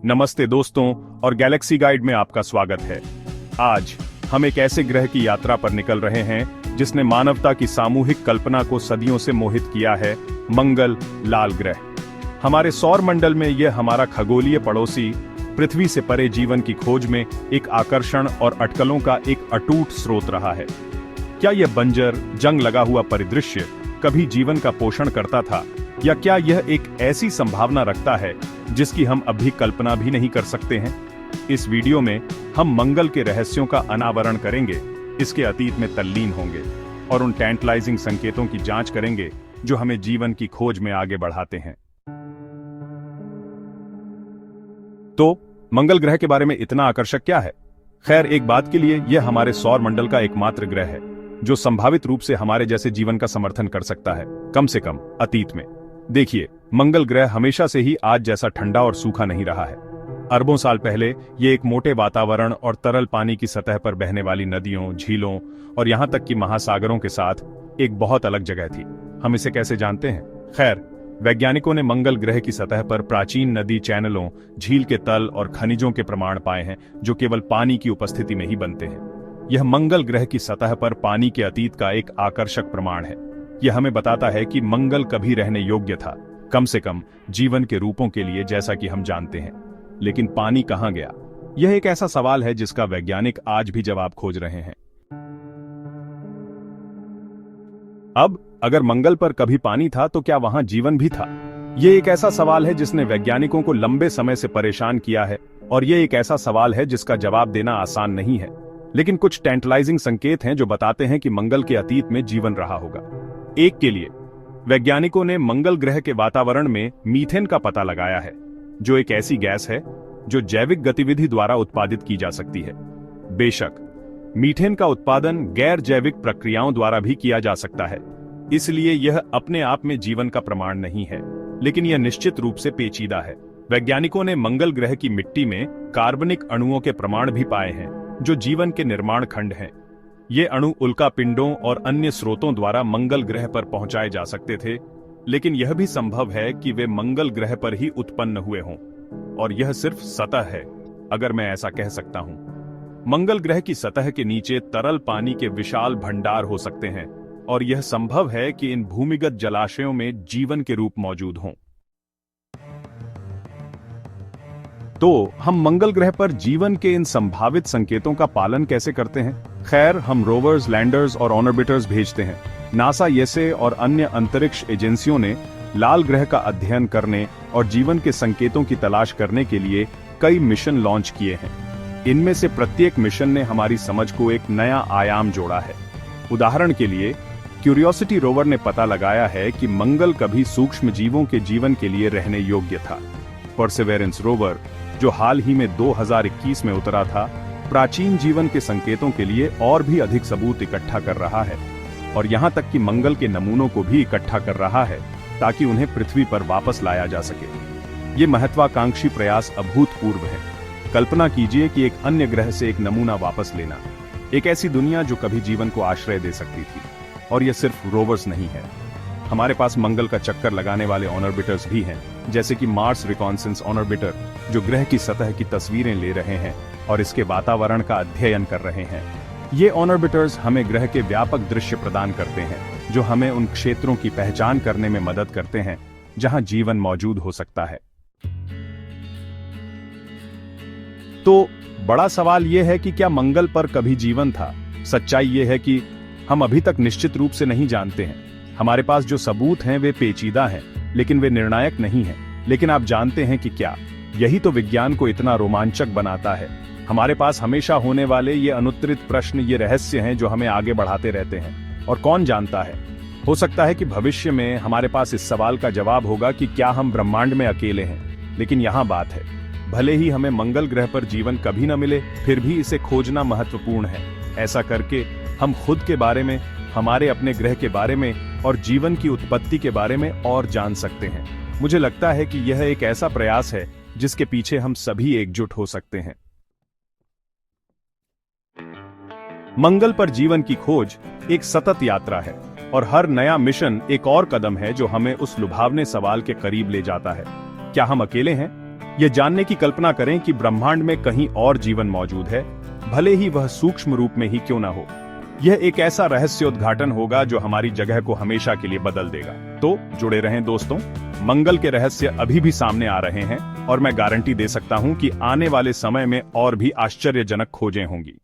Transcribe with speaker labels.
Speaker 1: नमस्ते दोस्तों और गैलेक्सी गाइड में आपका स्वागत है। आज हम एक ऐसे ग्रह की यात्रा पर निकल रहे हैं जिसने मानवता की सामूहिक कल्पना को सदियों से मोहित किया है, मंगल, लाल ग्रह। हमारे सौर मंडल में यह हमारा खगोलीय पड़ोसी पृथ्वी से परे जीवन की खोज में एक आकर्षण और अटकलों का एक अटूट स्रोत रहा है। क्या यह बंजर, जंग लगा हुआ परिदृश्य कभी जीवन का पोषण करता था, या क्या यह एक ऐसी संभावना रखता है जिसकी हम अभी कल्पना भी नहीं कर सकते हैं? इस वीडियो में हम मंगल के रहस्यों का अनावरण करेंगे, इसके अतीत में तल्लीन होंगे और उन टैंटलाइजिंग संकेतों की जांच करेंगे जो हमें जीवन की खोज में आगे बढ़ाते हैं। तो मंगल ग्रह के बारे में इतना आकर्षक क्या है? खैर, एक बात के लिए यह हमारे सौर मंडल का एकमात्र ग्रह है जो संभावित रूप से हमारे जैसे जीवन का समर्थन कर सकता है, कम से कम अतीत में। देखिए, मंगल ग्रह हमेशा से ही आज जैसा ठंडा और सूखा नहीं रहा है। अरबों साल पहले ये एक मोटे वातावरण और तरल पानी की सतह पर बहने वाली नदियों, झीलों और यहां तक कि महासागरों के साथ एक बहुत अलग जगह थी। हम इसे कैसे जानते हैं? खैर, वैज्ञानिकों ने मंगल ग्रह की सतह पर प्राचीन नदी चैनलों, झील के तल और खनिजों के प्रमाण पाए हैं जो केवल पानी की उपस्थिति में ही बनते हैं। यह मंगल ग्रह की सतह पर पानी के अतीत का एक आकर्षक प्रमाण है। यह हमें बताता है कि मंगल कभी रहने योग्य था, कम से कम जीवन के रूपों के लिए, जैसा कि हम जानते हैं। लेकिन पानी कहां गया? यह एक ऐसा सवाल है जिसका वैज्ञानिक आज भी जवाब खोज रहे हैं। अब अगर मंगल पर कभी पानी था तो क्या वहां जीवन भी था? यह एक ऐसा सवाल है जिसने वैज्ञानिकों को लंबे समय से परेशान किया है, और यह एक ऐसा सवाल है जिसका जवाब देना आसान नहीं है। लेकिन कुछ टैंटलाइजिंग संकेत हैं जो बताते हैं कि मंगल के अतीत में जीवन रहा होगा। एक के लिए, वैज्ञानिकों ने मंगल ग्रह के वातावरण में मीथेन का पता लगाया है, जो एक ऐसी गैस है जो जैविक गतिविधि द्वारा उत्पादित की जा सकती है। बेशक, मीथेन का उत्पादन गैर जैविक प्रक्रियाओं द्वारा भी किया जा सकता है, इसलिए यह अपने आप में जीवन का प्रमाण नहीं है, लेकिन यह निश्चित रूप से पेचीदा है। वैज्ञानिकों ने मंगल ग्रह की मिट्टी में कार्बनिक अणुओं के प्रमाण भी पाए हैं जो जीवन के निर्माण खंड हैं। ये अणु उल्का पिंडों और अन्य स्रोतों द्वारा मंगल ग्रह पर पहुंचाए जा सकते थे, लेकिन यह भी संभव है कि वे मंगल ग्रह पर ही उत्पन्न हुए हों, और यह सिर्फ सतह है, अगर मैं ऐसा कह सकता हूं। मंगल ग्रह की सतह के नीचे तरल पानी के विशाल भंडार हो सकते हैं, और यह संभव है कि इन भूमिगत जलाशयों में जीवन के रूप मौजूद हों। तो हम मंगल ग्रह पर जीवन के इन संभावित संकेतों का पालन कैसे करते हैं? खैर, हम रोवर्स, लैंडर्स और ऑर्बिटर्स भेजते हैं। नासा, एसए और अन्य अंतरिक्ष एजेंसियों ने लाल ग्रह का अध्ययन करने और जीवन के संकेतों की तलाश करने के लिए कई मिशन लॉन्च किए हैं। इनमें से प्रत्येक मिशन ने हमारी समझ को एक नया आयाम जोड़ा है। उदाहरण के लिए, क्यूरियोसिटी रोवर ने पता लगाया है कि मंगल कभी सूक्ष्म जीवों के जीवन के लिए रहने योग्य था। परसेवेरेंस रोवर, जो हाल ही में 2021 में उतरा था, प्राचीन जीवन के संकेतों के लिए और भी अधिक सबूत इकट्ठा कर रहा है, और यहां तक कि मंगल के नमूनों को भी इकट्ठा कर रहा है ताकि उन्हें पृथ्वी पर वापस लाया जा सके। ये महत्वाकांक्षी प्रयास अभूतपूर्व है। कल्पना कीजिए कि एक अन्य ग्रह से एक नमूना वापस लेना, एक ऐसी दुनिया जो कभी जीवन को आश्रय दे सकती थी। और यह सिर्फ रोवर्स नहीं है, हमारे पास मंगल का चक्कर लगाने वाले ऑर्बिटर्स भी हैं, जैसे कि मार्स रिकॉन्सेंस ऑर्बिटर, जो ग्रह की सतह की तस्वीरें ले रहे हैं और इसके वातावरण का अध्ययन कर रहे हैं। ये ऑर्बिटर्स हमें ग्रह के व्यापक दृश्य प्रदान करते हैं, जो हमें उन क्षेत्रों की पहचान करने में मदद करते हैं जहां जीवन मौजूद हो सकता है। तो बड़ा सवाल यह है कि क्या मंगल पर कभी जीवन था? सच्चाई यह है कि हम अभी तक निश्चित रूप से नहीं जानते हैं। हमारे पास जो सबूत हैं वे पेचीदा हैं, लेकिन वे निर्णायक नहीं हैं। लेकिन आप जानते हैं कि क्या? यही तो विज्ञान को इतना रोमांचक बनाता है। हमारे पास हमेशा होने वाले ये अनुत्तरित प्रश्न, ये रहस्य हैं जो हमें आगे बढ़ाते रहते हैं। और कौन जानता है, हो सकता है कि भविष्य में हमारे पास इस सवाल का जवाब होगा कि क्या हम ब्रह्मांड में अकेले हैं। लेकिन यहाँ बात है, भले ही हमें मंगल ग्रह पर जीवन कभी न मिले, फिर भी इसे खोजना महत्वपूर्ण है। ऐसा करके हम खुद के बारे में, हमारे अपने ग्रह के बारे में और जीवन की उत्पत्ति के बारे में और जान सकते हैं। मुझे लगता है कि यह एक ऐसा प्रयास है जिसके पीछे हम सभी एकजुट हो सकते हैं। मंगल पर जीवन की खोज एक सतत यात्रा है, और हर नया मिशन एक और कदम है जो हमें उस लुभावने सवाल के करीब ले जाता है, क्या हम अकेले हैं? ये जानने की कल्पना करें कि ब्रह्मांड में कहीं और जीवन मौजूद है, भले ही वह सूक्ष्म रूप में ही क्यों ना हो। यह एक ऐसा रहस्योद्घाटन होगा जो हमारी जगह को हमेशा के लिए बदल देगा। तो जुड़े रहें दोस्तों, मंगल के रहस्य अभी भी सामने आ रहे हैं और मैं गारंटी दे सकता हूं कि आने वाले समय में और भी आश्चर्यजनक खोजें होंगी।